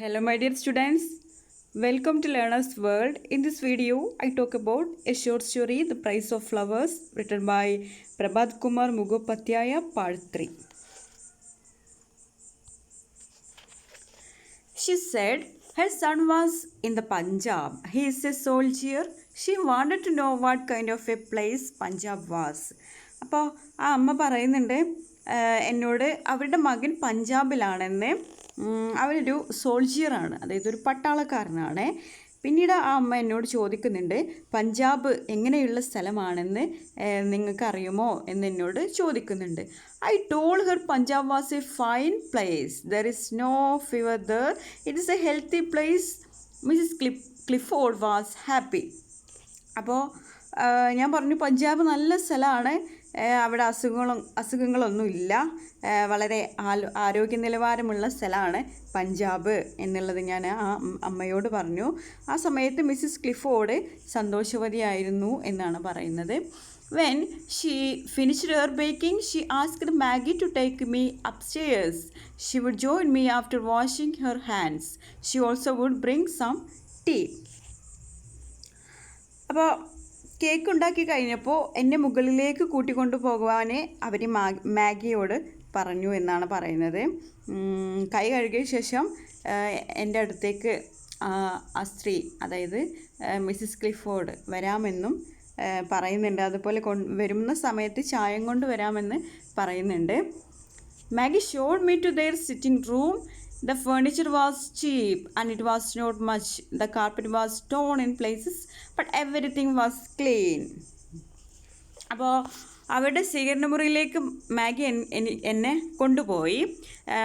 Hello my dear students, welcome to Learner's World. In this video, I talk about a short story, The Price of Flowers, written by Prabhat Kumar mukopadhyaya, part 3. She said her son was in the Punjab. He is a soldier. She wanted to know what kind of a place Punjab was. അപ്പോൾ ആ അമ്മ പറയുന്നുണ്ട് എന്നോട് അവരുടെ മകൻ പഞ്ചാബിലാണെന്ന്. അവനൊരു സോൾജിയറാണ്, അതായത് ഒരു പട്ടാളക്കാരനാണ്. പിന്നീട് ആ അമ്മ എന്നോട് ചോദിക്കുന്നുണ്ട് പഞ്ചാബ് എങ്ങനെയുള്ള സ്ഥലമാണെന്ന് നിങ്ങൾക്കറിയുമോ എന്ന് എന്നോട് ചോദിക്കുന്നുണ്ട്. I told her Punjab was a fine place. There is no fever there. It is a healthy place. Mrs. Clifford was happy. അപ്പോൾ ഞാൻ പറഞ്ഞു പഞ്ചാബ് നല്ല സ്ഥലമാണ്, അവിടെ അസുഖങ്ങളൊന്നുമില്ല, വളരെ ആരോഗ്യ നിലവാരമുള്ള സ്ഥലമാണ് പഞ്ചാബ് എന്നുള്ളത് ഞാൻ ആ അമ്മയോട് പറഞ്ഞു. ആ സമയത്ത് മിസ്സിസ് ക്ലിഫോർഡ് സന്തോഷവതിയായിരുന്നു എന്നാണ് പറയുന്നത്. When she finished her baking, she asked Maggie to take me upstairs. She would join me after washing her hands. She also would bring some tea. അപ്പോൾ കേക്ക് ഉണ്ടാക്കി കഴിഞ്ഞപ്പോൾ എന്നെ മുകളിലേക്ക് കൂട്ടിക്കൊണ്ടു പോകുവാൻ അവർ മാഗിയോട് പറഞ്ഞു എന്നാണ് പറയുന്നത്. കൈ കഴുകിയ ശേഷം എൻ്റെ അടുത്തേക്ക് ആ സ്ത്രീ, അതായത് മിസ്സിസ് ക്ലിഫോർഡ് വരാമെന്നും പറയുന്നുണ്ട്. അതുപോലെ വരുന്ന സമയത്ത് ചായം കൊണ്ട് വരാമെന്ന് പറയുന്നുണ്ട്. Maggie showed me to their sitting room. The furniture was cheap and it was not much. The carpet was torn in places, but everything was clean. അപ്പോൾ അവരുടെ സ്വീകരണമുറിയിലേക്ക് മാഗി എന്നെ കൊണ്ടുപോയി.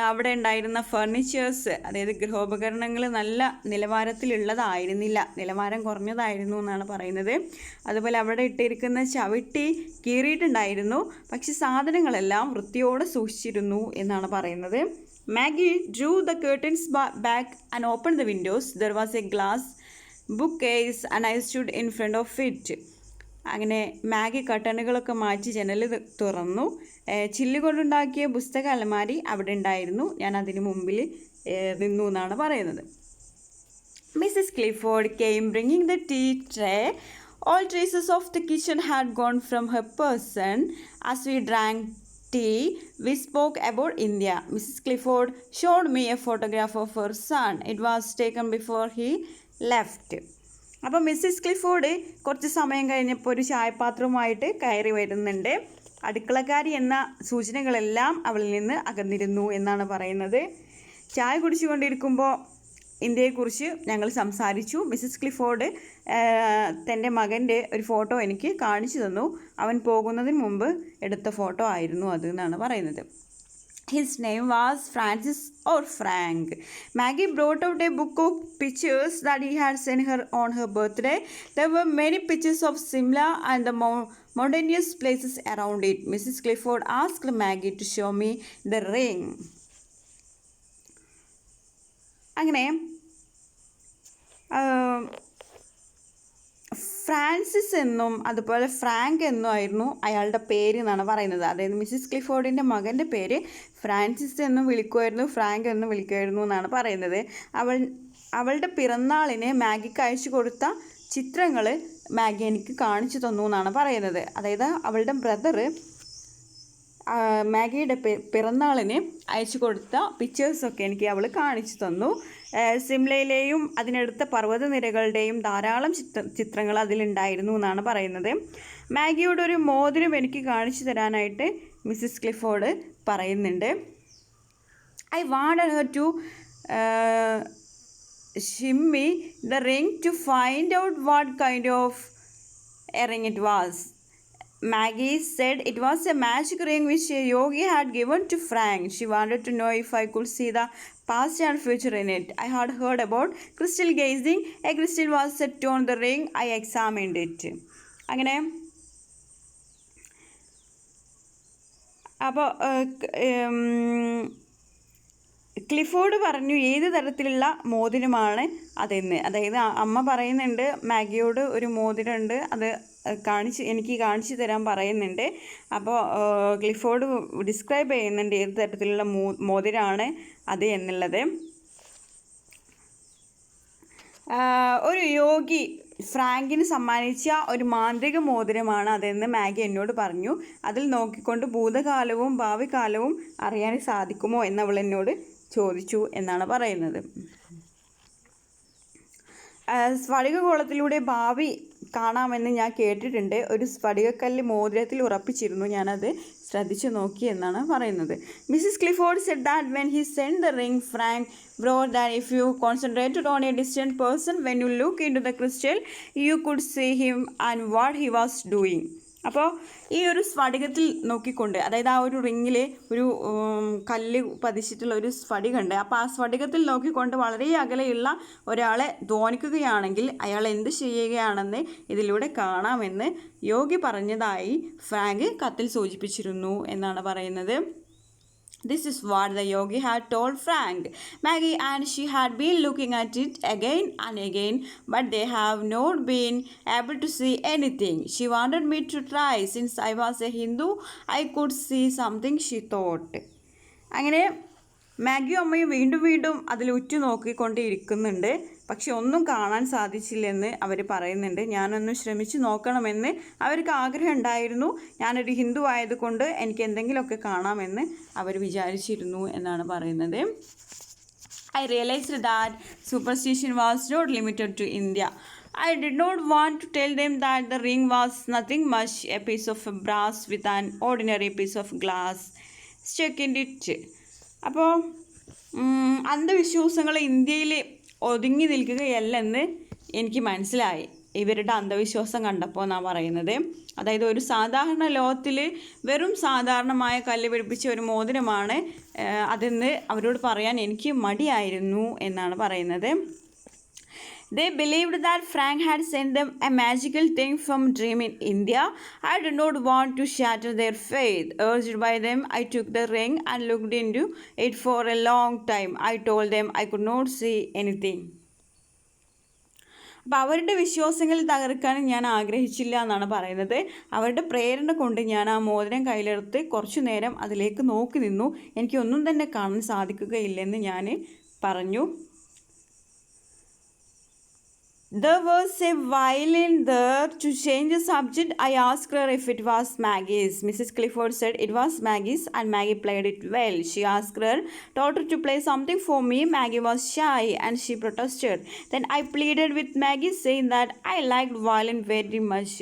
അവിടെ ഉണ്ടായിരുന്ന ഫർണിച്ചേഴ്സ്, അതായത് ഗൃഹോപകരണങ്ങൾ നല്ല നിലവാരത്തിലുള്ളതായിരുന്നില്ല, നിലവാരം കുറഞ്ഞതായിരുന്നു എന്നാണ് പറയുന്നത്. അതുപോലെ അവിടെ ഇട്ടിരിക്കുന്ന ചവിട്ടി കീറിയിട്ടുണ്ടായിരുന്നു, പക്ഷെ സാധനങ്ങളെല്ലാം വൃത്തിയോടെ സൂക്ഷിച്ചിരുന്നു എന്നാണ് പറയുന്നത്. Maggie drew the curtains back and opened the windows. There was a glass bookcase and I stood in front of it. അങ്ങനെ മാഗി കർട്ടനുകളൊക്കെ മാറ്റി ജനൽ തുറന്നു. ചില്ല് കൊണ്ടുണ്ടാക്കിയ പുസ്തക അലമാരി അവിടെ ഉണ്ടായിരുന്നു. ഞാൻ അതിന് മുമ്പിൽ നിന്നു എന്നാണ് പറയുന്നത്. Mrs Clifford came bringing the tea tray. All traces of the kitchen had gone from her person. As we drank tea, we spoke about India. Mrs. Clifford showed me a photograph of her son. It was taken before he left. അപ്പോൾ Mrs Clifford കുറച്ച് സമയം കഴിഞ്ഞപ്പോൾ ഒരു ചായപാത്രവുമായിട്ട് കയറി വരുന്നുണ്ട്. അടുക്കളക്കാരി എന്ന സൂചനകളെല്ലാം അവളിൽ നിന്ന് അകന്നിരുന്നു എന്നാണ് പറയുന്നത്. ചായ കുടിച്ചുകൊണ്ടിരിക്കുമ്പോൾ ഇന്ത്യയെക്കുറിച്ച് ഞങ്ങൾ സംസാരിച്ചു. മിസ്സിസ് ക്ലിഫോർഡ് തൻ്റെ മകൻ്റെ ഒരു ഫോട്ടോ എനിക്ക് കാണിച്ചു തന്നു. അവൻ പോകുന്നതിന് മുമ്പ് എടുത്ത ഫോട്ടോ ആയിരുന്നു അത് എന്നാണ് പറയുന്നത്. His name was Francis or Frank. Maggie brought out a book of pictures that he had sent her on her birthday. There were many pictures of Simla and the mountainous places around it. Mrs. Clifford asked Maggie to show me the ring. അങ്ങനെ Francis എന്നും അതുപോലെ Frank എന്നും ആയിരുന്നു അയാളുടെ പേര് എന്നാണ് പറയുന്നത്. അതായത് മിസ്സിസ് ക്ലിഫോർഡിൻ്റെ മകൻ്റെ പേര് ഫ്രാൻസിസ് എന്നും വിളിക്കുമായിരുന്നു, ഫ്രാങ്ക് എന്നും വിളിക്കുമായിരുന്നു എന്നാണ് പറയുന്നത്. അവളുടെ പിറന്നാളിന് മാഗിക്ക് അയച്ചു കൊടുത്ത ചിത്രങ്ങൾ മാഗി എനിക്ക് കാണിച്ചു തന്നു എന്നാണ് പറയുന്നത്. അതായത് അവളുടെ ബ്രദറ് മാഗിയുടെ പിറന്നാളിന് അയച്ചു കൊടുത്ത പിക്ചേഴ്സൊക്കെ എനിക്ക് അവൾ കാണിച്ചു തന്നു. സിംലയിലെയും അതിനടുത്ത പർവ്വതനിരകളുടെയും ധാരാളം ചിത്രങ്ങൾ അതിലുണ്ടായിരുന്നു എന്നാണ് പറയുന്നത്. മാഗിയുടെ ഒരു മോതിരം എനിക്ക് കാണിച്ചു തരാനായിട്ട് മിസ്സിസ് ക്ലിഫോർഡ് പറയുന്നുണ്ട്. I wanted her to show me the ring to find out what kind of a ring it was. Maggie said it was a magic ring which a yogi had given to Frank. She wanted to know if I could see the past and future in it. I had heard about crystal gazing. A crystal was set on the ring. I examined it. അങ്ങനെ അപ്പോൾ Clifford പറഞ്ഞു ഏത് തരത്തിലുള്ള മോതിരമാണ് അതെന്ന്. അതായത് അമ്മ പറയുന്നുണ്ട് മാഗിയോട് ഒരു മോതിരമുണ്ട്, അത് എനിക്ക് കാണിച്ചു തരാൻ പറയുന്നുണ്ട്. അപ്പോൾ ക്ലിഫോർഡ് ഡിസ്ക്രൈബ് ചെയ്യുന്നുണ്ട് ഏത് തരത്തിലുള്ള മോതിരമാണ് അത് എന്നുള്ളത്. ഒരു യോഗി ഫ്രാങ്കിന് സമ്മാനിച്ച ഒരു മാന്ത്രിക മോതിരമാണ് അതെന്ന് മാഗി എന്നോട് പറഞ്ഞു. അതിൽ നോക്കിക്കൊണ്ട് ഭൂതകാലവും ഭാവി കാലവും അറിയാൻ സാധിക്കുമോ എന്നവൾ എന്നോട് ചോദിച്ചു എന്നാണ് പറയുന്നത്. സ്ഫടികഗോളത്തിലൂടെ ഭാവി കാണാമെന്ന് ഞാൻ കേട്ടിട്ടുണ്ട്. ഒരു സ്ഫടികക്കല്ല് മോതിരത്തിൽ ഉറപ്പിച്ചിരുന്നു. ഞാനത് ശ്രദ്ധിച്ചു നോക്കി എന്നാണ് പറയുന്നത്. Mrs Clifford said that when he send the ring Frank wrote that if you concentrated on a distant person when you look into the crystal you could see him and what he was doing. അപ്പോൾ ഈ ഒരു സ്ഫടികത്തിൽ നോക്കിക്കൊണ്ട്, അതായത് ആ ഒരു റിങ്ങിൽ ഒരു കല്ല് പതിച്ചിട്ടുള്ള ഒരു സ്ഫടികമുണ്ട്. അപ്പോൾ ആ സ്ഫടികത്തിൽ നോക്കിക്കൊണ്ട് വളരെ അകലെയുള്ള ഒരാളെ ധ്വനിക്കുകയാണെങ്കിൽ അയാൾ എന്ത് ചെയ്യുകയാണെന്ന് ഇതിലൂടെ കാണാമെന്ന് യോഗി പറഞ്ഞതായി ഫ്രാങ്ക് കത്തിൽ സൂചിപ്പിച്ചിരുന്നു എന്നാണ് പറയുന്നത്. This is what the yogi had told Frank. Maggie and she had been looking at it again and again, but they have not been able to see anything. She wanted me to try. Since I was a Hindu, I could see something, she thought. അങ്ങനെ മാഗിയും അമ്മയും വീണ്ടും വീണ്ടും അതിൽ ഉറ്റു നോക്കിക്കൊണ്ടിരിക്കുന്നുണ്ട്. പക്ഷെ ഒന്നും കാണാൻ സാധിച്ചില്ലെന്ന് അവർ പറയുന്നുണ്ട്. ഞാനൊന്ന് ശ്രമിച്ചു നോക്കണമെന്ന് അവർക്ക് ആഗ്രഹം ഉണ്ടായിരുന്നു. ഞാനൊരു ഹിന്ദു ആയതുകൊണ്ട് എനിക്ക് എന്തെങ്കിലുമൊക്കെ കാണാമെന്ന് അവർ വിചാരിച്ചിരുന്നു എന്നാണ് പറയുന്നത്. I realized that superstition was not limited to India. I did not want to tell them that the ring was nothing much, a piece of brass with an ordinary piece of glass stuck in it. അപ്പോൾ അന്ധവിശ്വാസങ്ങൾ ഇന്ത്യയിൽ ഒതുങ്ങി നിൽക്കുകയല്ലെന്ന് എനിക്ക് മനസ്സിലായി ഇവരുടെ അന്ധവിശ്വാസം കണ്ടപ്പോൾ എന്നാണ് പറയുന്നത്. അതായത് ഒരു സാധാരണ ലോകത്തിൽ വെറും സാധാരണമായ കല്ല് പിടിപ്പിച്ച ഒരു മോതിരമാണ് അതെന്ന് അവരോട് പറയാൻ എനിക്ക് മടിയായിരുന്നു എന്നാണ് പറയുന്നത്. They believed that Frank had sent them a magical thing from dream in India. I did not want to shatter their faith. Urged by them, I took the ring and looked into it for a long time. I told them I could not see anything. അപ്പോൾ അവരുടെ വിശ്വാസങ്ങൾ തകർക്കാൻ ഞാൻ ആഗ്രഹിച്ചില്ല എന്നാണ് പറയുന്നത്. അവരുടെ പ്രേരണ കൊണ്ട് ഞാൻ ആ മോതിരം കയ്യിലെടുത്ത് കുറച്ചു നേരം അതിലേക്ക് നോക്കി നിന്നു. എനിക്കൊന്നും തന്നെ കാണാൻ സാധിക്കുകയില്ലെന്ന് ഞാൻ പറഞ്ഞു. There was a violin there. To change the subject, I asked her if it was Maggie's. Mrs. Clifford said it was Maggie's and Maggie played it well. She asked her daughter to play something for me. Maggie was shy and she protested. Then I pleaded with Maggie, saying that I liked violin very much.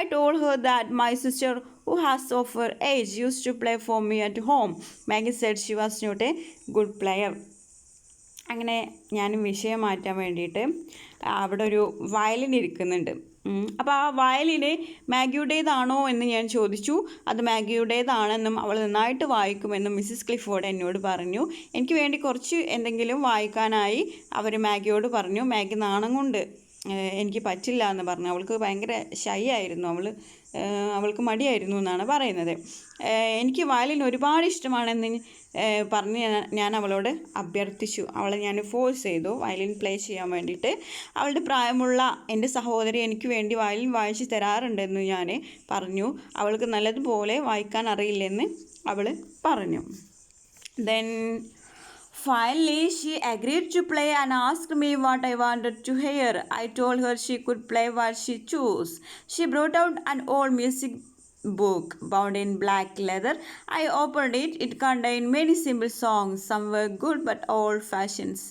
I told her that my sister, who has of her age, used to play for me at home. Maggie said she was not a good player. അങ്ങനെ ഞാൻ വിഷയം മാറ്റാൻ വേണ്ടിയിട്ട് അവിടെ ഒരു violin ഇരിക്കുന്നുണ്ട്. അപ്പോൾ ആ വയലിന് മാഗിയുടേതാണോ എന്ന് ഞാൻ ചോദിച്ചു. അത് മാഗിയുടേതാണെന്നും അവൾ നന്നായിട്ട് വായിക്കുമെന്നും മിസ്സിസ് ക്ലിഫോർഡ് എന്നോട് പറഞ്ഞു. എനിക്ക് വേണ്ടി കുറച്ച് എന്തെങ്കിലും വായിക്കാനായി അവർ മാഗിയോട് പറഞ്ഞു. മാഗി നാണം കൊണ്ട് എനിക്ക് പറ്റില്ല എന്ന് പറഞ്ഞു. അവൾക്ക് ഭയങ്കര ഷൈ ആയിരുന്നു, അവൾക്ക് മടിയായിരുന്നു എന്നാണ് പറയുന്നത്. എനിക്ക് വയലിൻ ഒരുപാട് ഇഷ്ടമാണെന്ന് പറഞ്ഞ് ഞാൻ അവളോട് അഭ്യർത്ഥിച്ചു. അവളെ ഞാൻ ഫോഴ്സ് ചെയ്തു വയലിൻ പ്ലേ ചെയ്യാൻ വേണ്ടിയിട്ട്. അവളുടെ പ്രായമുള്ള എൻ്റെ സഹോദരി എനിക്ക് വേണ്ടി വയലിൻ വായിച്ച് തരാറുണ്ടെന്ന് ഞാൻ പറഞ്ഞു. അവൾക്ക് നല്ലതുപോലെ വായിക്കാൻ അറിയില്ലെന്ന് അവൾ പറഞ്ഞു. Then finally she agreed to play and asked me what I wanted to hear. I told her she could play what she chose. She brought out an old music book bound in black leather. I opened it. It contained many simple songs. Some were good but old fashions.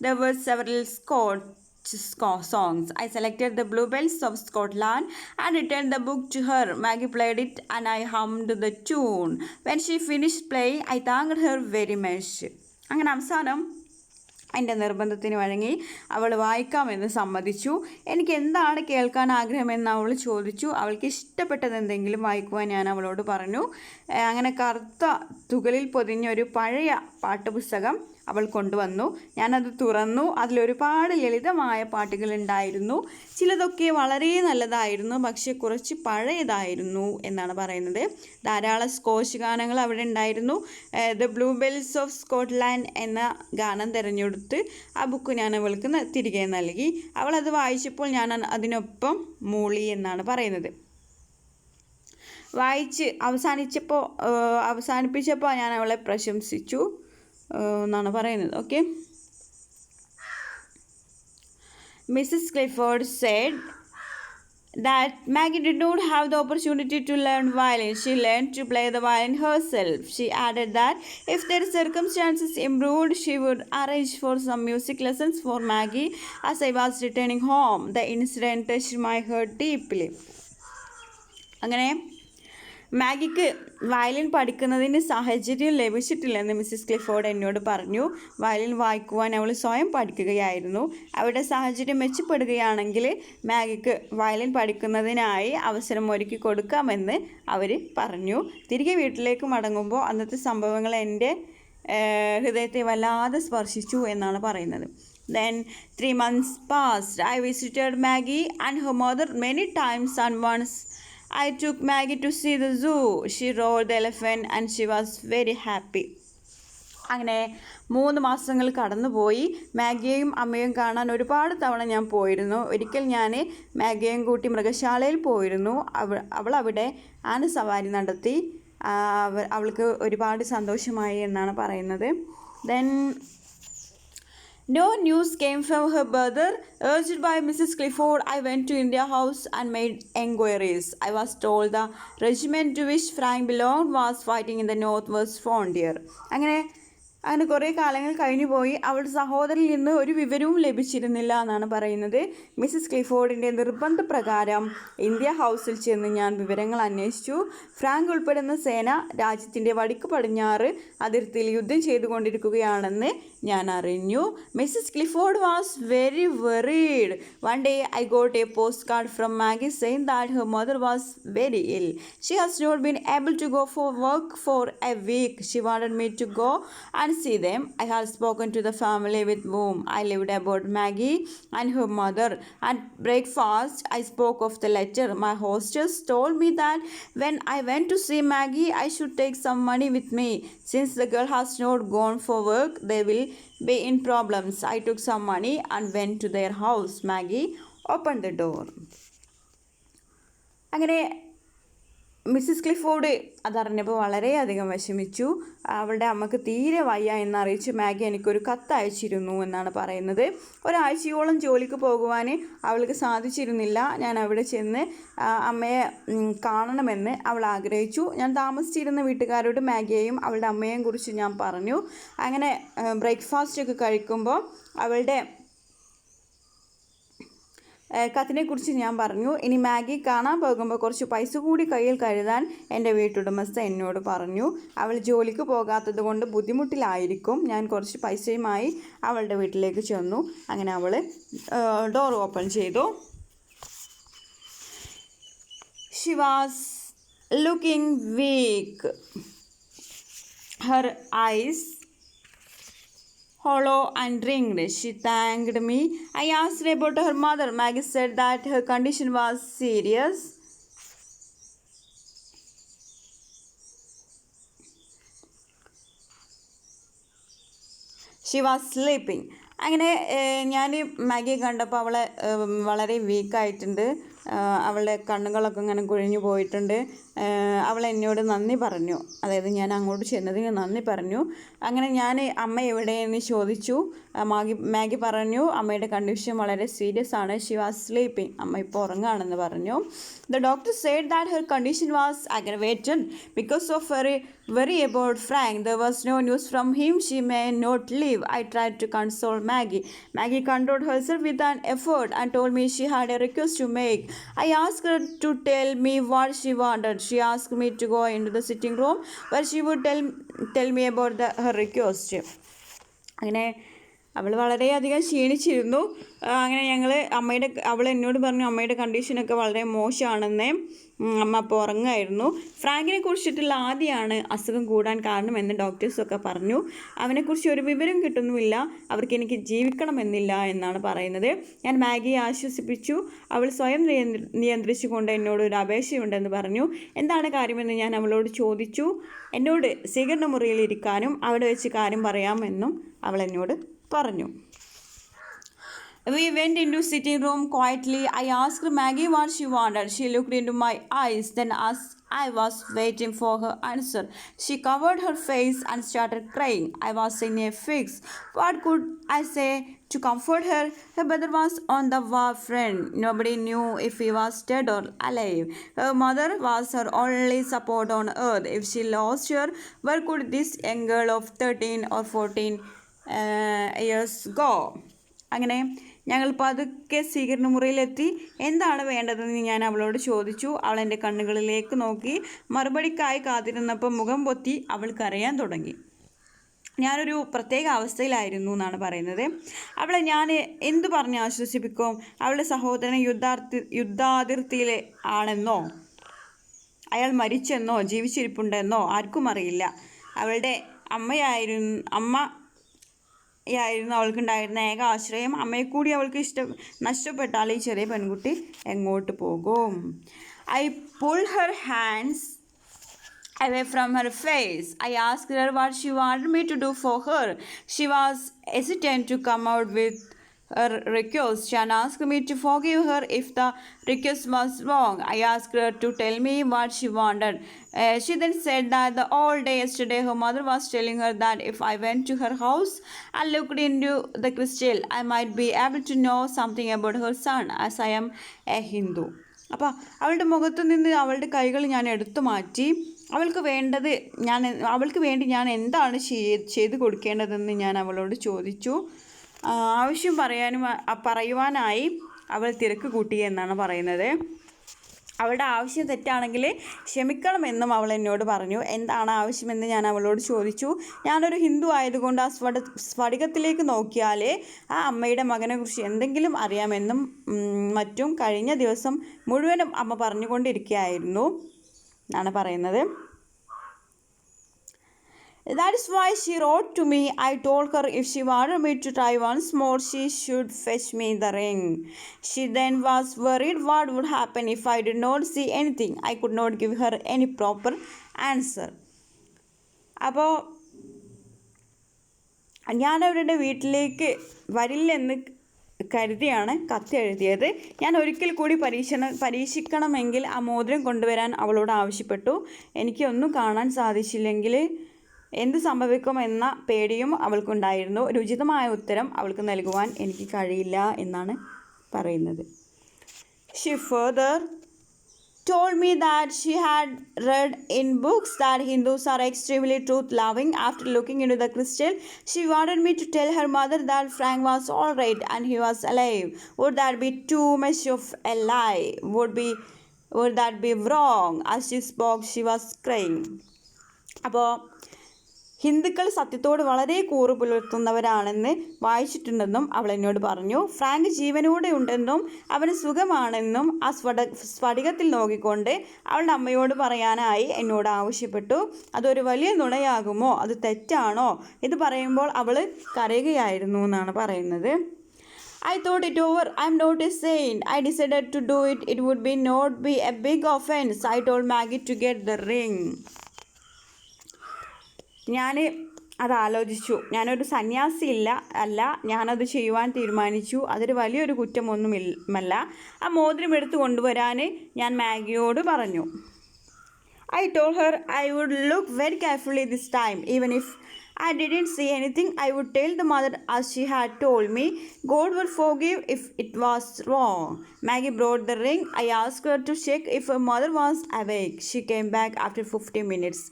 There were several songs. I selected the Bluebells of Scotland and returned the book to her. Maggie played it and I hummed the tune. When she finished playing, I thanked her very much. അങ്ങനെ അവസാനം എൻ്റെ നിർബന്ധത്തിന് വഴങ്ങി അവൾ വായിക്കാമെന്ന് സമ്മതിച്ചു. എനിക്ക് എന്താണ് കേൾക്കാൻ ആഗ്രഹമെന്ന് അവൾ ചോദിച്ചു. അവൾക്ക് ഇഷ്ടപ്പെട്ടത് എന്തെങ്കിലും വായിക്കുവാൻ ഞാൻ അവളോട് പറഞ്ഞു. അങ്ങനെ കറുത്ത തുകലിൽ പൊതിഞ്ഞൊരു പഴയ പാട്ടുപുസ്തകം അവൾ കൊണ്ടുവന്നു. ഞാനത് തുറന്നു. അതിലൊരുപാട് ലളിതമായ പാട്ടുകളുണ്ടായിരുന്നു. ചിലതൊക്കെ വളരെ നല്ലതായിരുന്നു, പക്ഷെ കുറച്ച് പഴയതായിരുന്നു എന്നാണ് പറയുന്നത്. ധാരാളം സ്കോച്ച് ഗാനങ്ങൾ അവിടെ ഉണ്ടായിരുന്നു. ദ ബ്ലൂബെൽസ് ഓഫ് സ്കോട്ട്ലാൻഡ് എന്ന ഗാനം തിരഞ്ഞെടുത്ത് ആ ബുക്ക് ഞാൻ അവൾക്ക് തിരികെ നൽകി. അവളത് വായിച്ചപ്പോൾ ഞാൻ അതിനൊപ്പം മൂളി എന്നാണ് പറയുന്നത്. വായിച്ച് അവസാനിപ്പിച്ചപ്പോൾ ഞാൻ അവളെ പ്രശംസിച്ചു എന്നാണ് പറയുന്നത്. Okay, Mrs. Clifford said that Maggie did not have the opportunity to learn violin. She learned to play the violin herself. She added that if their circumstances improved, she would arrange for some music lessons for Maggie as I was returning home. The incident touched my heart deeply. അങ്ങനെ മാഗിക്ക് violin പഠിക്കുന്നതിന് സാഹചര്യം ലഭിച്ചിട്ടില്ലെന്ന് Mrs Clifford എന്നോട് പറഞ്ഞു. Violin വായിക്കുവാൻ അവൾ സ്വയം പഠിക്കുകയായിരുന്നു. അവരുടെ സാഹചര്യം മെച്ചപ്പെടുകയാണെങ്കിൽ മാഗിക്ക് വയലിൻ പഠിക്കുന്നതിനായി അവസരം ഒരുക്കി കൊടുക്കാമെന്ന് അവർ പറഞ്ഞു. തിരികെ വീട്ടിലേക്ക് മടങ്ങുമ്പോൾ അന്നത്തെ സംഭവങ്ങൾ എൻ്റെ ഹൃദയത്തെ വല്ലാതെ സ്പർശിച്ചു എന്നാണ് പറയുന്നത്. Then 3 months passed. I visited Maggie and her mother many times, and once I took Maggie to see the zoo. She rode the elephant and she was very happy. അങ്ങനെ 3 മാസങ്ങൾ കടന്നുപോയി. മാഗിയെയും അമ്മയും കാണാൻ ഒരുപാട് തവണ ഞാൻ പോയിരുന്നു. ഒരിക്കൽ ഞാൻ മാഗിയെയും കൂട്ടി മൃഗശാലയിൽ പോയിരുന്നു. അവൾ അവിടെ ആന സവാരി നടത്തി. അവൾക്ക് ഒരുപാട് സന്തോഷമായി എന്നാണ് പറയുന്നത്. Then no news came from her brother. Urged by Mrs. Clifford, I went to India House and made enquiries. I was told the regiment to which Frank belonged was fighting in the Northwest Frontier. അങ്ങനെ കുറേ കാലങ്ങൾ കഴിഞ്ഞു പോയി. അവളുടെ സഹോദരനിൽ നിന്ന് ഒരു വിവരവും ലഭിച്ചിരുന്നില്ല എന്നാണ് പറയുന്നത്. മിസ്സിസ് ക്ലിഫോർഡിൻ്റെ നിർബന്ധപ്രകാരം ഇന്ത്യ ഹൗസിൽ ചെന്ന് ഞാൻ വിവരങ്ങൾ അന്വേഷിച്ചു. ഫ്രാങ്ക് ഉൾപ്പെടുന്ന സേന രാജ്യത്തിൻ്റെ വടക്ക് പടിഞ്ഞാറ് അതിർത്തിയിൽ യുദ്ധം ചെയ്തുകൊണ്ടിരിക്കുകയാണെന്ന് ഞാൻ അറിഞ്ഞു. Mrs Clifford was very worried. One day I got a postcard from Maggie saying that her mother was very ill. She has not been able to go for work for a week. She wanted me to go and see them. I have spoken to the family with whom I lived about Maggie and her mother. At breakfast, I spoke of the letter. My hostess told me that when I went to see Maggie, I should take some money with me. Since the girl has not gone for work, they will be in problems. I took some money and went to their house. Maggie opened the door. അങ്ങനെ Mrs Clifford അതറിഞ്ഞപ്പോൾ വളരെയധികം വിഷമിച്ചു. അവളുടെ അമ്മക്ക് തീരെ വയ്യ എന്നറിയിച്ച് Maggi എനിക്കൊരു കത്ത് അയച്ചിരുന്നു എന്നാണ് പറയുന്നത്. ഒരാഴ്ചയോളം ജോലിക്ക് പോകുവാൻ അവൾക്ക് സാധിച്ചിരുന്നില്ല. ഞാൻ അവിടെ ചെന്ന് അമ്മയെ കാണണമെന്ന് അവൾ ആഗ്രഹിച്ചു. ഞാൻ താമസിച്ചിരുന്ന വീട്ടുകാരോട് മാഗിയെയും അവളുടെ അമ്മയെയും കുറിച്ച് ഞാൻ പറഞ്ഞു. അങ്ങനെ ബ്രേക്ക്ഫാസ്റ്റൊക്കെ കഴിക്കുമ്പോൾ അവളുടെ കത്തിനെക്കുറിച്ച് ഞാൻ പറഞ്ഞു. ഇനി മാഗി കാണാൻ പോകുമ്പോൾ കുറച്ച് പൈസ കൂടി കയ്യിൽ കരുതാൻ എൻ്റെ വീട്ടുടമസ്ഥ എന്നോട് പറഞ്ഞു. അവൾ ജോലിക്ക് പോകാത്തത് കൊണ്ട് ബുദ്ധിമുട്ടിലായിരിക്കും. ഞാൻ കുറച്ച് പൈസയുമായി അവളുടെ വീട്ടിലേക്ക് ചെന്നു. അങ്ങനെ അവൾ ഡോർ ഓപ്പൺ ചെയ്തു. She was looking weak. Her eyes hollow and ringed. She thanked me. I asked about her mother. Maggie said that her condition was serious. She was sleeping. അങ്ങനെ ഞാൻ മാഗിയെ കണ്ടപ്പോൾ അവളെ വളരെ വീക്കായിട്ടുണ്ട്. അവളുടെ കണ്ണുകളൊക്കെ ഇങ്ങനെ കുഴിഞ്ഞു പോയിട്ടുണ്ട്. അവൾ എന്നോട് നന്ദി പറഞ്ഞു. അതായത് ഞാൻ അങ്ങോട്ട് ചെന്നതിന് നന്ദി പറഞ്ഞു. അങ്ങനെ ഞാൻ അമ്മ എവിടെയെന്ന് ചോദിച്ചു. മാഗി പറഞ്ഞു അമ്മയുടെ കണ്ടീഷൻ വളരെ സീരിയസ് ആണ്. She was sleeping. അമ്മ ഇപ്പോൾ ഉറങ്ങുകയാണെന്ന് പറഞ്ഞു. The doctor said that her condition was aggravated because of worry about Frank. There was no news from him. She may not live. I tried to console Maggie. Maggie controlled herself with an effort and told me she had a request to make. I asked her to tell me what she wanted. She asked me to go into the sitting room where she would tell me about her request. അങ്ങനെ അവൾ വളരെയധികം ക്ഷീണിച്ചിരുന്നു. അങ്ങനെ അവൾ എന്നോട് പറഞ്ഞു അമ്മയുടെ കണ്ടീഷനൊക്കെ വളരെ മോശമാണെന്നേ. അമ്മ അപ്പോൾ ഉറങ്ങായിരുന്നു. ഫ്രാങ്കിനെ കുറിച്ചിട്ടുള്ള ആദ്യമാണ് അസുഖം കൂടാൻ കാരണമെന്ന് ഡോക്ടേഴ്സൊക്കെ പറഞ്ഞു. അവനെക്കുറിച്ച് ഒരു വിവരം കിട്ടുന്നുമില്ല. അവർക്ക് എനിക്ക് ജീവിക്കണമെന്നില്ല എന്നാണ് പറയുന്നത്. ഞാൻ മാഗിയെ ആശ്വസിപ്പിച്ചു. അവൾ സ്വയം നിയന്ത്രിച്ചുകൊണ്ട് എന്നോട് ഒരു അപേക്ഷയുണ്ടെന്ന് പറഞ്ഞു. എന്താണ് കാര്യമെന്ന് ഞാൻ അവളോട് ചോദിച്ചു. എന്നോട് സ്വീകരണ മുറിയിൽ ഇരിക്കാനും അവിടെ വെച്ച് കാര്യം പറയാമെന്നും അവൾ എന്നോട് പറഞ്ഞു. We went into sitting room quietly. I asked Maggie what she wanted. She looked into my eyes. Then, as I was waiting for her answer, she covered her face and started crying. I was in a fix. What could I say to comfort her? Her brother was on the war front. Nobody knew if he was dead or alive. Her mother was her only support on earth. If she lost her, where could this young girl of 13 or 14 years go? അങ്ങനെ ഞങ്ങൾ പതുക്കെ സ്വീകരണ മുറിയിലെത്തി. എന്താണ് വേണ്ടതെന്ന് ഞാൻ അവളോട് ചോദിച്ചു. അവൾ എൻ്റെ കണ്ണുകളിലേക്ക് നോക്കി. മറുപടിക്കായി കാത്തിരുന്നപ്പോൾ മുഖം പൊത്തി അവൾ കരയാൻ തുടങ്ങി. ഞാനൊരു പ്രത്യേക അവസ്ഥയിലായിരുന്നു എന്നാണ് പറയുന്നത്. അവളെ ഞാൻ എന്തു പറഞ്ഞ് ആശ്വസിപ്പിക്കും? അവളുടെ സഹോദരൻ യുദ്ധാതിർത്തിയിൽ ആണെന്നോ അയാൾ മരിച്ചെന്നോ ജീവിച്ചിരിപ്പുണ്ടെന്നോ ആർക്കും അറിയില്ല. അവളുടെ അമ്മയായിരുന്നു അവൾക്കുണ്ടായിരുന്ന ഏക ആശ്രയം. അമ്മയെ കൂടി അവൾക്ക് നഷ്ടപ്പെട്ടാൽ ഈ ചെറിയ പെൺകുട്ടി എങ്ങോട്ട് പോകും? I pulled her hands away from her face. I asked her what she wanted me to do for her. She was hesitant to come out with her request. She asked me to forgive her if the request was wrong. I asked her to tell me what she wanted. She then said that the whole day yesterday her mother was telling her that if I went to her house and looked into the crystal, I might be able to know something about her son, as I am a Hindu. അപ്പോൾ അവളുടെ മുഖത്തു നിന്ന് അവളുടെ കൈകൾ ഞാൻ എടുത്തു മാറ്റി. അവൾക്ക് വേണ്ടി ഞാൻ എന്താണ് ചെയ്തു കൊടുക്കേണ്ടതെന്ന് ഞാൻ അവളോട് ചോദിച്ചു. ആവശ്യം പറയുവാനായി അവൾ തിരക്ക് കൂട്ടി എന്നാണ് പറയുന്നത്. അവളുടെ ആവശ്യം തെറ്റാണെങ്കിൽ ക്ഷമിക്കണമെന്നും അവൾ എന്നോട് പറഞ്ഞു. എന്താണ് ആവശ്യമെന്ന് ഞാൻ അവളോട് ചോദിച്ചു. ഞാനൊരു ഹിന്ദു ആയതുകൊണ്ട് ആ സ്ഫടികത്തിലേക്ക് നോക്കിയാൽ ആ അമ്മയുടെ മകനെക്കുറിച്ച് എന്തെങ്കിലും അറിയാമെന്നും മറ്റും കഴിഞ്ഞ ദിവസം മുഴുവനും അമ്മ പറഞ്ഞുകൊണ്ടിരിക്കുകയായിരുന്നു എന്നാണ് പറയുന്നത്. That is why she wrote to me. I told her if she wanted me to try once more, she should fetch me the ring. She then was worried what would happen if I did not see anything. I could not give her any proper answer. അപ്പോൾ ഞാൻ അവരുടെ വീട്ടിലേക്ക് വരില്ലെന്ന് കരുതിയാണ് കത്ത് എഴുതിയത്. ഞാൻ ഒരിക്കൽ കൂടി പരീക്ഷിക്കണമെങ്കിൽ ആ മോതിരം കൊണ്ടുവരാൻ അവളോട് ആവശ്യപ്പെട്ടു. എനിക്കൊന്നും കാണാൻ സാധിച്ചില്ലെങ്കിൽ എന്ത് സംഭവിക്കുമെന്ന പേടിയും അവൾക്കുണ്ടായിരുന്നു. ഉചിതമായ ഉത്തരം അവൾക്ക് നൽകുവാൻ എനിക്ക് കഴിയില്ല എന്നാണ് പറയുന്നത്. She further told me that she had read in books that Hindus are extremely truth-loving. After looking into the crystal, she wanted me to tell her mother that Frank was all right and he was alive. Would that be too much of a lie? Would that be wrong? As she spoke, she was crying. അപ്പോൾ ഹിന്ദുക്കൾ സത്യത്തോട് വളരെ കൂറ് പുലർത്തുന്നവരാണെന്ന് വായിച്ചിട്ടുണ്ടെന്നും അവൾ എന്നോട് പറഞ്ഞു. Frank ജീവനോടെ ഉണ്ടെന്നും അവന് സുഖമാണെന്നും ആ സ്ഫടികത്തിൽ നോക്കിക്കൊണ്ട് അവളുടെ അമ്മയോട് പറയാനായി എന്നോട് ആവശ്യപ്പെട്ടു. അതൊരു വലിയ നുണയാകുമോ? അത് തെറ്റാണോ? ഇത് പറയുമ്പോൾ അവൾ കരയുകയായിരുന്നു എന്നാണ് പറയുന്നത്. I thought it over. I'm not a saint. I decided to do it. It would not be a big offense. I told Maggie to get the ring. ഞാൻ അത് ആലോചിച്ചു. ഞാനൊരു സന്യാസി അല്ല. ഞാനത് ചെയ്യുവാൻ തീരുമാനിച്ചു. അതൊരു വലിയൊരു കുറ്റമൊന്നുമല്ല. ആ മോതിരം എടുത്തു കൊണ്ടുവരാൻ ഞാൻ മാഗിയോട് പറഞ്ഞു. I told her I would look very carefully this time. Even if I didn't see anything, I would tell the mother as she had told me. God would forgive if it was wrong. Maggie brought the ring. I asked her to check if her mother was awake. She came back after 15 minutes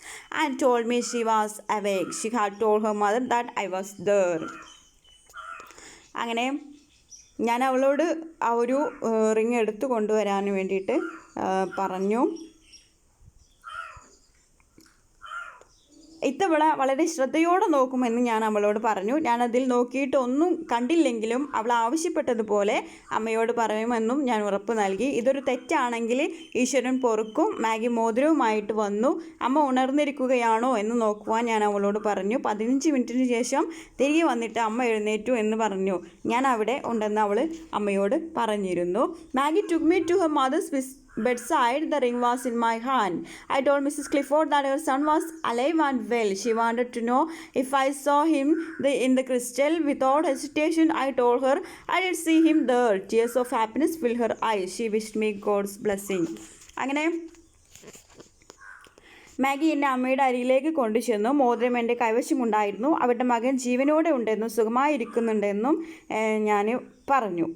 and told me she was awake. She had told her mother that I was there. അങ്ങനെ ഞാൻ അവളോട് ആ ഒരു ring എടുത്തു കൊണ്ടുവരാൻ വേണ്ടിയിട്ട് പറഞ്ഞു. ഇത്തവണ വളരെ ശ്രദ്ധയോടെ നോക്കുമെന്ന് ഞാൻ അവളോട് പറഞ്ഞു. ഞാനതിൽ നോക്കിയിട്ട് ഒന്നും കണ്ടില്ലെങ്കിലും അവൾ ആവശ്യപ്പെട്ടതുപോലെ അമ്മയോട് പറയുമെന്നും ഞാൻ ഉറപ്പ് നൽകി. ഇതൊരു തെറ്റാണെങ്കിൽ ഈശ്വരൻ പൊറുക്കും. മാഗി മോതിരവുമായിട്ട് വന്നു. അമ്മ ഉണർന്നിരിക്കുകയാണോ എന്ന് നോക്കുവാൻ ഞാൻ അവളോട് പറഞ്ഞു. 15 മിനിറ്റിന് ശേഷം തിരികെ വന്നിട്ട് അമ്മ എഴുന്നേറ്റു എന്ന് പറഞ്ഞു. ഞാൻ അവിടെ ഉണ്ടെന്ന് അവൾ അമ്മയോട് പറഞ്ഞിരുന്നു. Maggi took me to her mother's bedside. The ring was in my hand. I told Mrs. Clifford that her son was alive and well. She wanted to know if I saw him in the crystal. Without hesitation, I told her I did see him there. Tears of happiness filled her eyes. She wished me God's blessing. അങ്ങനെ Maggi എന്നെ അമ്മയുടെ അരിയിലേക്ക് കൊണ്ടുചെന്നു. മോതിരം എൻ്റെ കൈവശമുണ്ടായിരുന്നു. അവരുടെ മകൻ ജീവനോടെ ഉണ്ടെന്നും സുഖമായിരിക്കുന്നുണ്ടെന്നും ഞാൻ പറഞ്ഞു.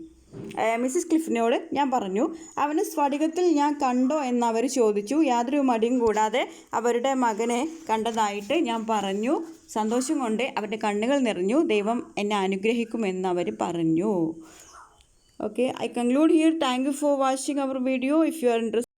മിസ്സിസ് ക്ലിഫിനോട് ഞാൻ പറഞ്ഞു. അവന് സ്ഫടികത്തിൽ ഞാൻ കണ്ടോ എന്നവർ ചോദിച്ചു. യാതൊരു മടിയും കൂടാതെ അവരുടെ മകനെ കണ്ടതായിട്ട് ഞാൻ പറഞ്ഞു. സന്തോഷം കൊണ്ട് അവരുടെ കണ്ണുകൾ നിറഞ്ഞു. ദൈവം എന്നെ അനുഗ്രഹിക്കുമെന്ന് അവർ പറഞ്ഞു. Okay, I conclude here. Thank you for watching our video. If you are interested